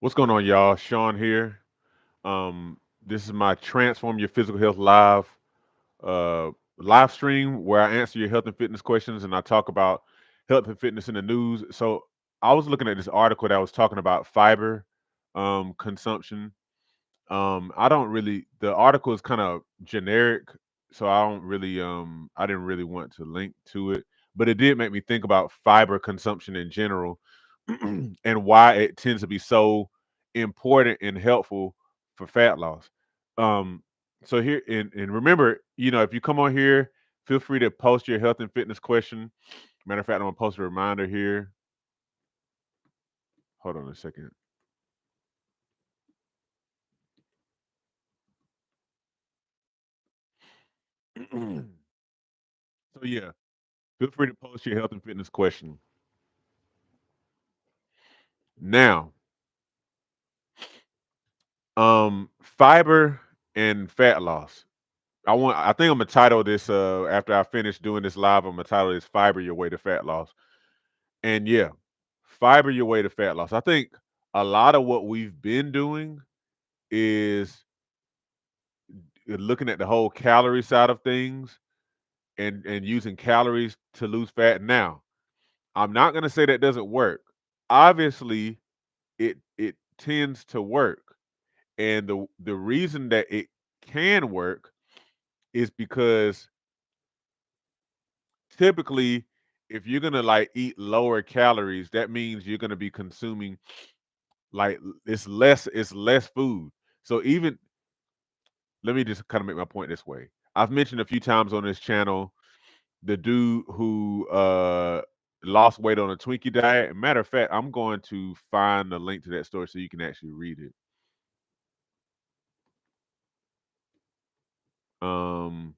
What's going on, y'all? Sean here. This is my Transform Your Physical Health uh, live stream where I answer your health and fitness questions and I talk about health and fitness in the news. So I was looking at this article that was talking about fiber consumption. I don't really. The article is kind of generic, so I didn't really want to link to it, but it did make me think about fiber consumption in general and why it tends to be so important and helpful for fat loss. Um, so here and remember, if you come on here, feel free to post your health and fitness question. Matter of fact, I'm gonna post a reminder here. Hold on a second. So yeah, feel free to post your health and fitness question. Now, fiber and fat loss. I think I'm gonna title this after I finish doing this live, I'm gonna title this Fiber Your Way to Fat Loss. And yeah, fiber your way to fat loss. I think a lot of what we've been doing is looking at the whole calorie side of things and using calories to lose fat. Now, I'm not gonna say that doesn't work. Obviously, it tends to work. And the reason that it can work is because typically if you're gonna like eat lower calories, that means you're gonna be consuming like it's less food. So even let me just kind of make my point this way. I've mentioned a few times on this channel the dude who lost weight on a Twinkie diet. Matter of fact, I'm going to find the link to that story so you can actually read it. Um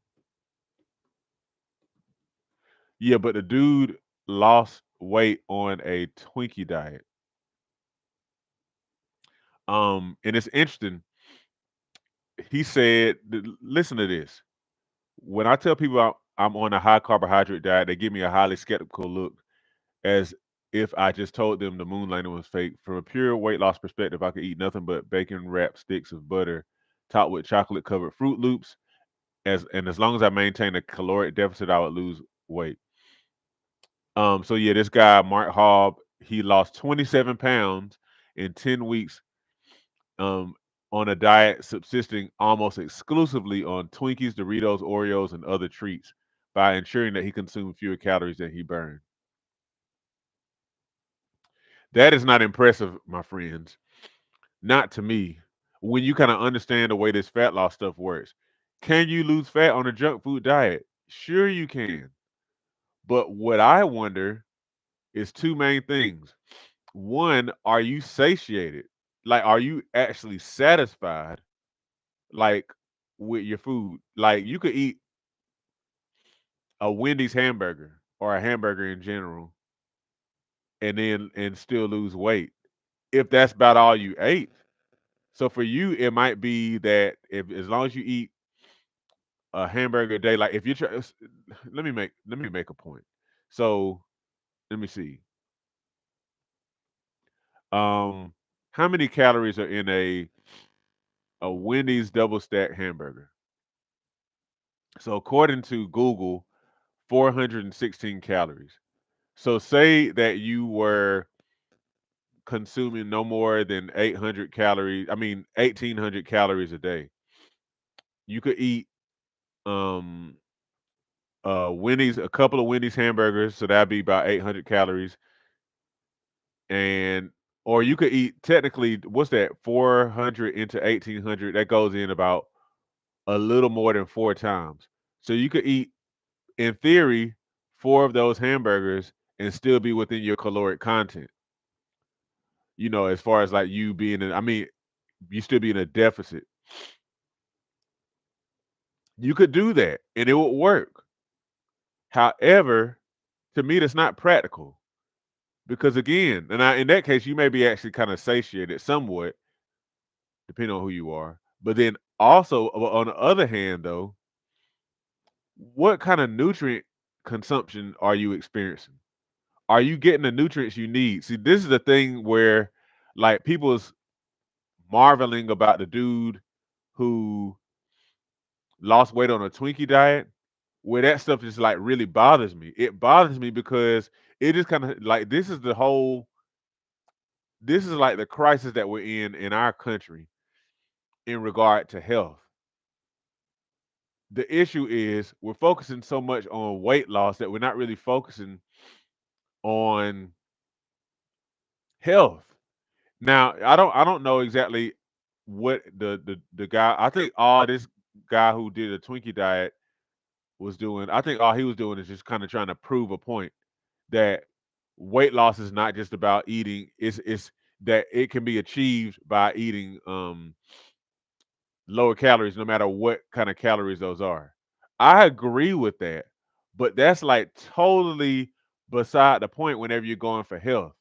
yeah, but the dude lost weight on a Twinkie diet. And it's interesting. He said, listen to this. When I tell people I'm on a high carbohydrate diet, they give me a highly skeptical look as if I just told them the moon landing was fake. From a pure weight loss perspective, I could eat nothing but bacon wrapped sticks of butter topped with chocolate covered Fruit Loops. As long as I maintain a caloric deficit, I would lose weight. So yeah, this guy Mark Hobb, he lost 27 pounds in 10 weeks um, on a diet subsisting almost exclusively on Twinkies, Doritos, Oreos, and other treats by ensuring that he consumed fewer calories than he burned. That is not impressive, my friends. Not to me. When you kind of understand the way this fat loss stuff works, can you lose fat on a junk food diet? Sure, you can. But what I wonder is two main things. One, are you satiated? Like, are you actually satisfied? Like, with your food? Like, you could eat a Wendy's hamburger or a hamburger in general and still lose weight if that's about all you ate. So for you, it might be that if as long as you eat a hamburger a day, like if you try, let me make a point. So let me see. Um, how many calories are in a Wendy's double stack hamburger? So according to Google, 416 calories. So say that you were consuming no more than 800 calories. I mean, 1800 calories a day. You could eat um Wendy's, a couple of Wendy's hamburgers, so that'd be about 800 calories, and or you could eat technically what's that 400 into 1800 that goes in about a little more than four times. So you could eat in theory four of those hamburgers and still be within your caloric content. As far as like you being in, I mean, you still be in a deficit. You could do that and it would work. However, to me, that's not practical because again, in that case, you may be actually kind of satiated somewhat, depending on who you are. But then also, on the other hand, though, what kind of nutrient consumption are you experiencing? Are you getting the nutrients you need? See, this is the thing where, like, people's. marveling about the dude who lost weight on a Twinkie diet, where that stuff just like really bothers me. It bothers me because it just kind of like this is like the crisis that we're in our country in regard to health. The issue is we're focusing so much on weight loss that we're not really focusing on health. Now, I don't know exactly what the guy. I think all this guy who did a Twinkie diet was doing. I think all he was doing is just kind of trying to prove a point that weight loss is not just about eating. It's that it can be achieved by eating lower calories, no matter what kind of calories those are. I agree with that, but that's like totally beside the point whenever you're going for health.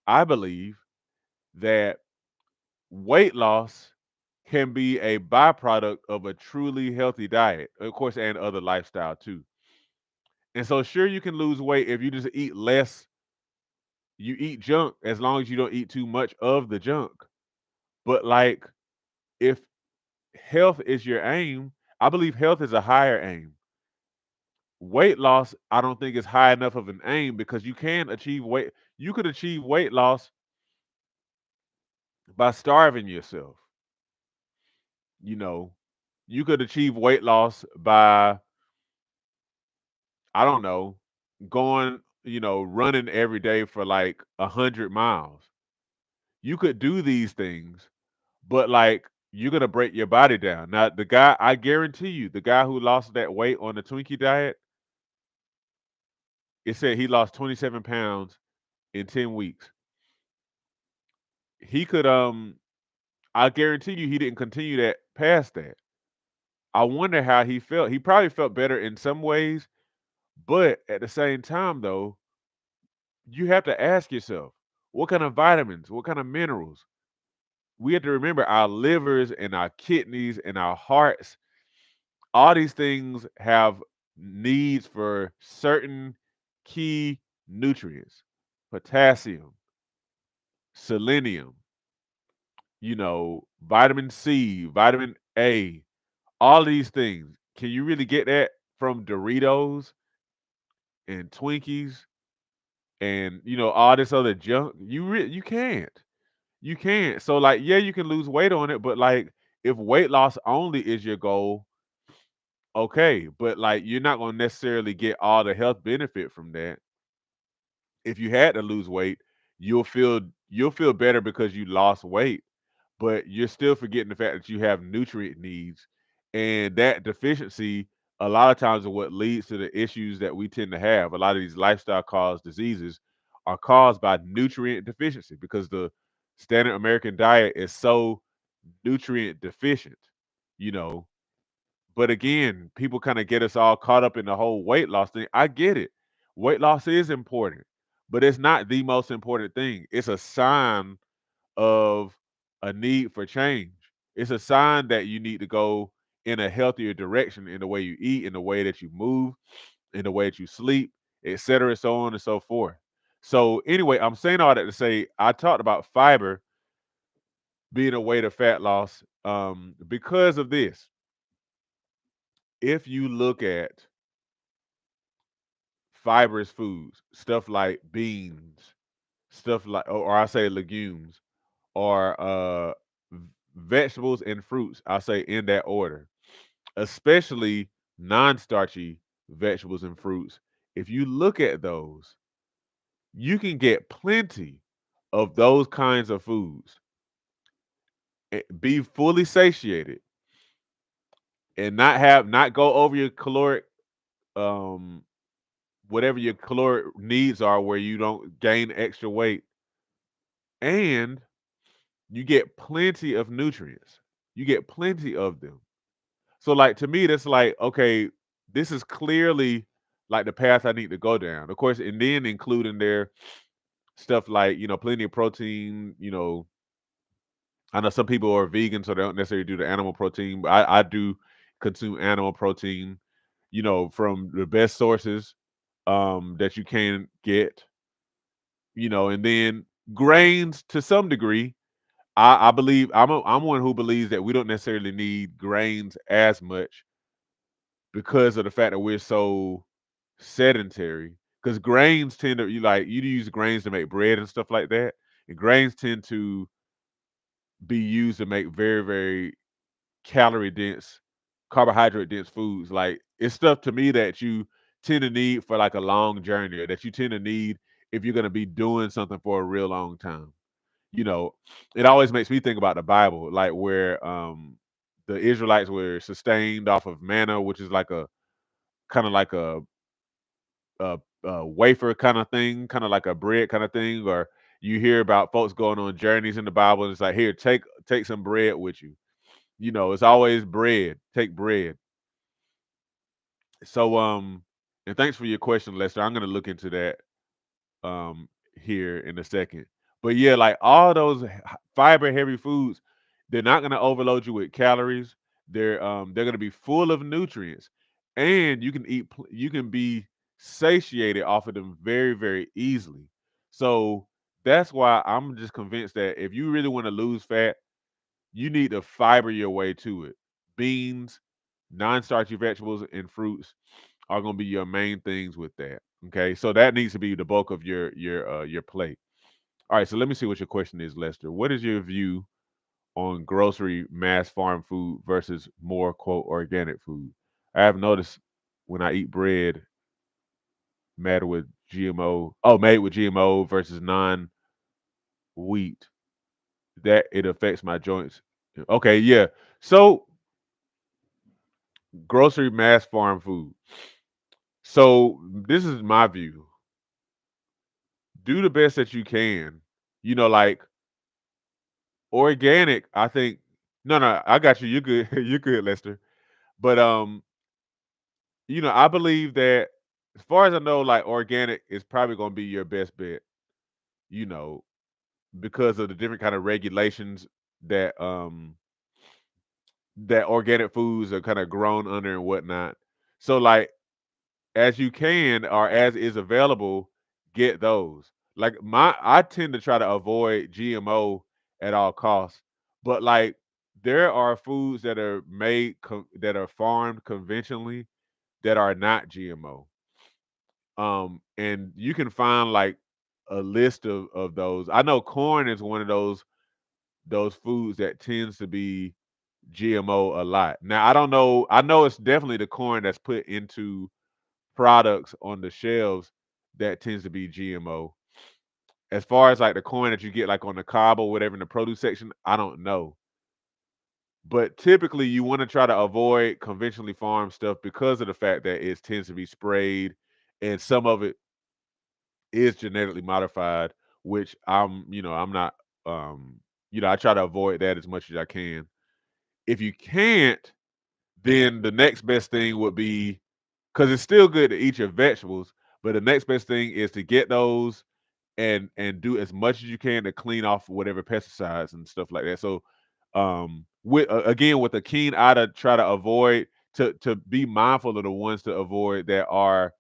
I believe that weight loss can be a byproduct of a truly healthy diet, of course, and other lifestyle too. And so, sure, you can lose weight if you just eat less. You eat junk as long as you don't eat too much of the junk. But like, if health is your aim, I believe health is a higher aim. Weight loss, I don't think is high enough of an aim because you can achieve weight. You could achieve weight loss by starving yourself. You know, you could achieve weight loss by, I don't know, going, running every day for like 100 miles. You could do these things, but like you're gonna break your body down. Now, the guy, I guarantee you, the guy who lost that weight on the Twinkie diet, it said he lost 27 pounds in 10 weeks. He could, I guarantee you, he didn't continue that past that. I wonder how he felt. He probably felt better in some ways, but at the same time, though, you have to ask yourself, what kind of vitamins, what kind of minerals? We have to remember our livers and our kidneys and our hearts. All these things have needs for certain key nutrients: potassium, selenium, vitamin C, vitamin A, all these things. Can you really get that from Doritos and Twinkies and all this other junk? You can't. You can't. So like, yeah, you can lose weight on it, but like if weight loss only is your goal, okay, but like you're not going to necessarily get all the health benefit from that. If you had to lose weight, you'll feel you'll feel better because you lost weight, but you're still forgetting the fact that you have nutrient needs, and that deficiency a lot of times is what leads to the issues that we tend to have. A lot of these lifestyle caused diseases are caused by nutrient deficiency because the standard American diet is so nutrient deficient, you know. But again, people kind of get us all caught up in the whole weight loss thing. I get it. Weight loss is important, but it's not the most important thing. It's a sign of a need for change. It's a sign that you need to go in a healthier direction in the way you eat, in the way that you move, in the way that you sleep, etc., so on and so forth. So anyway, I'm saying all that to say I talked about fiber being a way to fat loss because of this. If you look at fibrous foods, stuff like beans, stuff like, or I say legumes, or vegetables and fruits, I say in that order, especially non-starchy vegetables and fruits. If you look at those, you can get plenty of those kinds of foods, be fully satiated, and not go over your caloric um whatever your caloric needs are where you don't gain extra weight, and you get plenty of nutrients. You get plenty of them. So like to me, that's like, okay, this is clearly like the path I need to go down. Of course, and then including their stuff like, plenty of protein, I know some people are vegan, so they don't necessarily do the animal protein, but I do consume animal protein, from the best sources that you can get, and then grains to some degree. I believe I'm one who believes that we don't necessarily need grains as much because of the fact that we're so sedentary. Because grains tend to you use grains to make bread and stuff like that, and grains tend to be used to make very very calorie dense, carbohydrate dense foods. Like it's stuff to me that you tend to need for like a long journey, or that you tend to need if you're going to be doing something for a real long time. You know, it always makes me think about the Bible, like where the Israelites were sustained off of manna, which is like a kind of like a wafer kind of thing, kind of like a bread kind of thing, or you hear about folks going on journeys in the Bible, and it's like, here, take some bread with you. You know, it's always bread. Take bread. So and thanks for your question, Lester. I'm gonna look into that um here in a second. But yeah, like all those fiber heavy foods, they're not gonna overload you with calories. They're gonna be full of nutrients, and you can be satiated off of them very very easily. So that's why I'm just convinced that if you really want to lose fat, you need to fiber your way to it. Beans, non-starchy vegetables, and fruits are going to be your main things with that. Okay, so that needs to be the bulk of your plate. All right, so let me see what your question is, Lester. What is your view on grocery mass farm food versus more quote organic food? I have noticed when I eat bread made with GMO versus non-wheat, that it affects my joints. Okay, yeah. So grocery mass farm food. So this is my view. Do the best that you can. You know, like organic, I think no, I got you. You good. You good, Lester. But I believe that as far as I know, like organic is probably gonna be your best bet, you know, because of the different kind of regulations that that organic foods are kind of grown under and whatnot. So like as you can or as is available, get those. Like I tend to try to avoid GMO at all costs, but like there are foods that are that are farmed conventionally that are not GMO. And you can find like a list of those. I know corn is one of those foods that tends to be GMO a lot. Now I don't know. I know it's definitely the corn that's put into products on the shelves that tends to be GMO. As far as like the corn that you get like on the cob or whatever in the produce section, I don't know. But typically you want to try to avoid conventionally farmed stuff because of the fact that it tends to be sprayed and some of it is genetically modified, which I'm not I try to avoid that as much as I can. If you can't, then the next best thing would be because it's still good to eat your vegetables, but the next best thing is to get those and do as much as you can to clean off whatever pesticides and stuff like that. So, with again with a keen eye to try to avoid to be mindful of the ones to avoid that are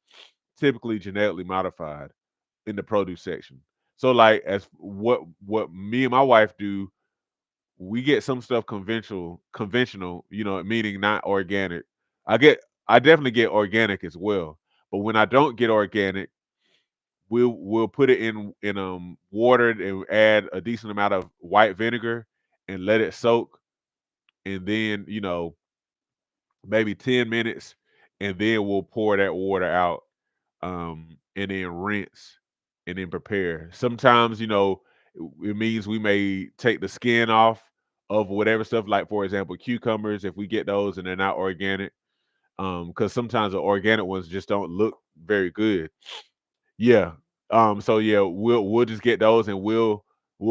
typically genetically modified in the produce section. So, like as what me and my wife do, we get some stuff conventional, meaning not organic. I get I definitely get organic as well. But when I don't get organic, we'll put it in water and add a decent amount of white vinegar and let it soak, and then maybe 10 minutes, and then we'll pour that water out, and then rinse and then prepare. Sometimes it means we may take the skin off of whatever stuff, like for example cucumbers, if we get those and they're not organic, because sometimes the organic ones just don't look very good. Yeah. So yeah, we'll just get those and we'll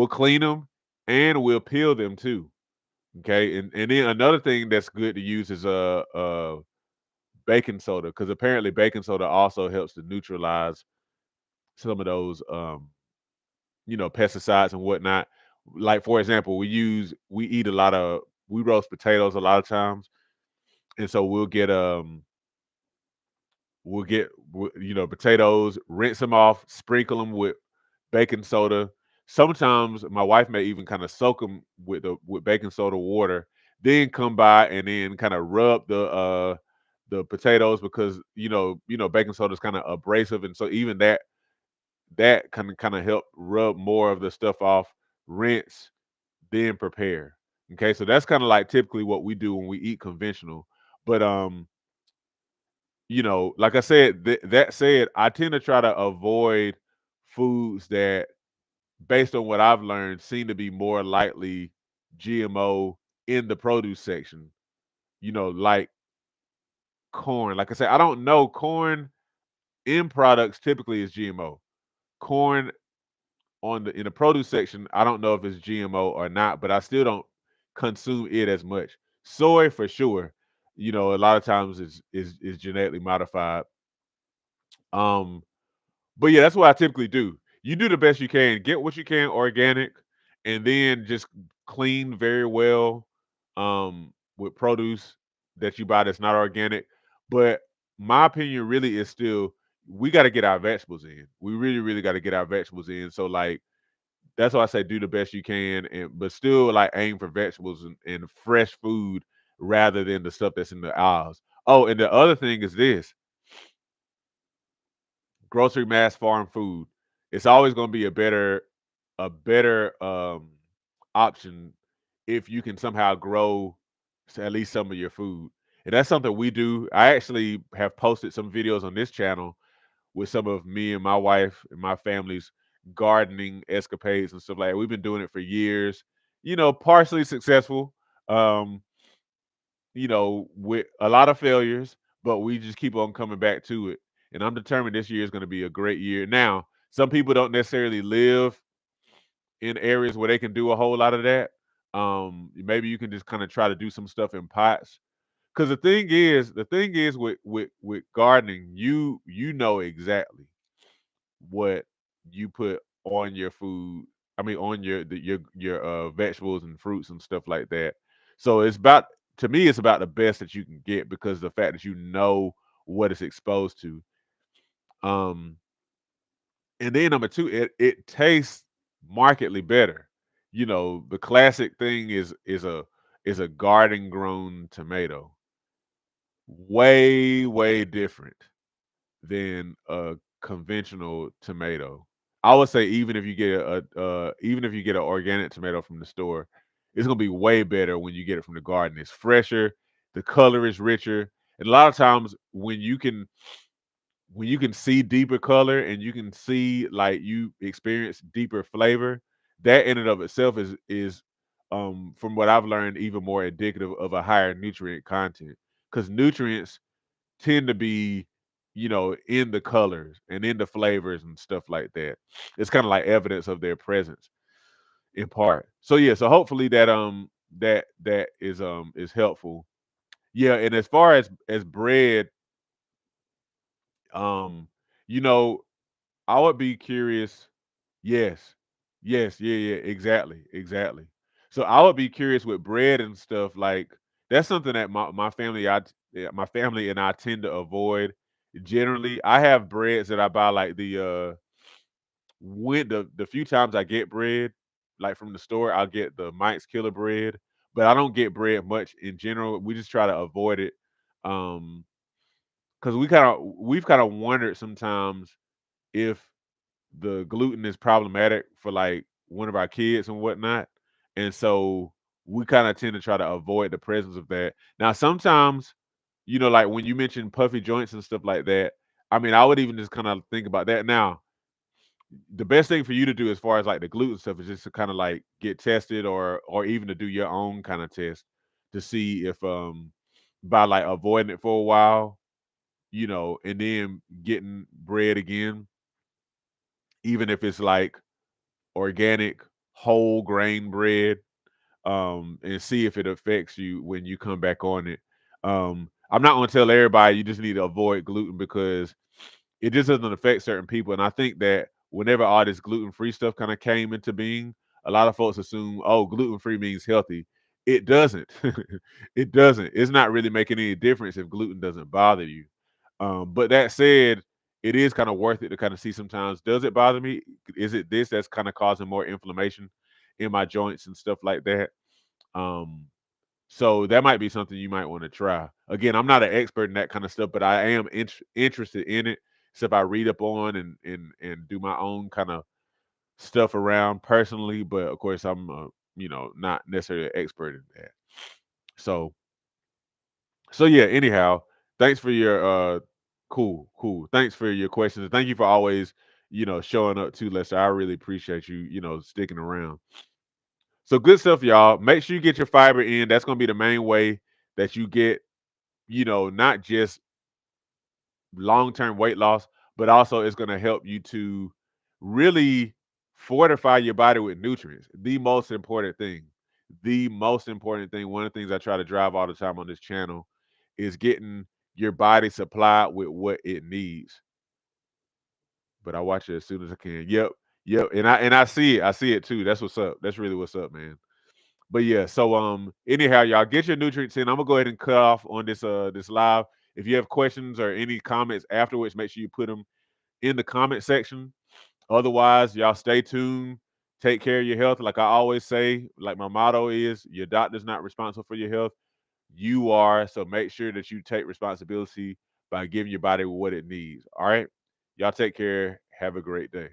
clean them and we'll peel them too. Okay. And then another thing that's good to use is baking soda, because apparently baking soda also helps to neutralize some of those pesticides and whatnot. Like for example, we eat a lot of we roast potatoes a lot of times, and so we'll get potatoes, rinse them off, sprinkle them with baking soda, sometimes my wife may even kind of soak them with baking soda water, then come by and then kind of rub the potatoes because baking soda is kind of abrasive, and so even that kind of help rub more of the stuff off, rinse, then prepare. Okay, so that's kind of like typically what we do when we eat conventional. But like I said, that said, I tend to try to avoid foods that, based on what I've learned, seem to be more likely GMO in the produce section. Like corn. Like I said, I don't know, corn in products typically is GMO. Corn in the produce section, I don't know if it's GMO or not, but I still don't consume it as much. Soy for sure. A lot of times is genetically modified. Um, but yeah, that's what I typically do. You do the best you can, get what you can organic, and then just clean very well with produce that you buy that's not organic. But my opinion really is still, we got to get our vegetables in. We really, really got to get our vegetables in. So like that's why I say do the best you can, and but still like aim for vegetables and fresh food rather than the stuff that's in the aisles. Oh, and the other thing is this: grocery mass farm food. It's always going to be a better option if you can somehow grow at least some of your food. And that's something we do. I actually have posted some videos on this channel with some of me and my wife and my family's gardening escapades and stuff like that. We've been doing it for years, partially successful. Um, with a lot of failures, but we just keep on coming back to it. And I'm determined this year is going to be a great year. Now, some people don't necessarily live in areas where they can do a whole lot of that. Maybe you can just kind of try to do some stuff in pots. Because the thing is with gardening, you know exactly what you put on your food. I mean, on your vegetables and fruits and stuff like that. So to me, it's about the best that you can get because the fact that you know what it's exposed to. Um, and then number two, it tastes markedly better. The classic thing is a garden grown tomato, way different than a conventional tomato. I would say even if you get an organic tomato from the store, it's gonna be way better when you get it from the garden. It's fresher, the color is richer, and a lot of times when you can see deeper color and you can see like you experience deeper flavor, that in and of itself is from what I've learned even more indicative of a higher nutrient content because nutrients tend to be, in the colors and in the flavors and stuff like that. It's kind of like evidence of their presence in part. So yeah, so hopefully that is helpful. Yeah, and as far as bread, um, you know, I would be curious. Yes. Yes, yeah, exactly, exactly. So I would be curious with bread and stuff, like that's something that my family and I tend to avoid. Generally, I have breads that I buy like when the few times I get bread, like from the store, I'll get the Mike's Killer bread, but I don't get bread much in general. We just try to avoid it. Um, because we've kind of wondered sometimes if the gluten is problematic for like one of our kids and whatnot. And so we kind of tend to try to avoid the presence of that. Now, sometimes, like when you mentioned puffy joints and stuff like that, I mean, I would even just kind of think about that. Now, the best thing for you to do as far as like the gluten stuff is just to kind of like get tested or even to do your own kind of test to see if by like avoiding it for a while, and then getting bread again, even if it's like organic whole grain bread, and see if it affects you when you come back on it. I'm not going to tell everybody you just need to avoid gluten because it just doesn't affect certain people. And I think that whenever all this gluten free stuff kind of came into being, a lot of folks assume, oh, gluten free means healthy. It doesn't. It doesn't. It's not really making any difference if gluten doesn't bother you. But that said, it is kind of worth it to kind of see sometimes, does it bother me? Is it this that's kind of causing more inflammation in my joints and stuff like that? Um, so that might be something you might want to try. Again, I'm not an expert in that kind of stuff, but I am interested in it. Stuff I read up on and do my own kind of stuff around personally. But of course, I'm not necessarily an expert in that. So yeah. Anyhow, thanks for your cool. Thanks for your questions. Thank you for always showing up too, Lester. I really appreciate you sticking around. So good stuff, y'all. Make sure you get your fiber in. That's gonna be the main way that you get not just long term weight loss, but also it's going to help you to really fortify your body with nutrients. The most important thing. The most important thing, one of the things I try to drive all the time on this channel is getting your body supplied with what it needs. But I watch it as soon as I can. Yep. And I see it. I see it too. That's what's up. That's really what's up, man. But yeah, so anyhow, y'all get your nutrients in. I'm gonna go ahead and cut off on this live. If you have questions or any comments afterwards, make sure you put them in the comment section. Otherwise, y'all stay tuned. Take care of your health. Like I always say, like my motto is your doctor's not responsible for your health. You are. So make sure that you take responsibility by giving your body what it needs. All right. Y'all take care. Have a great day.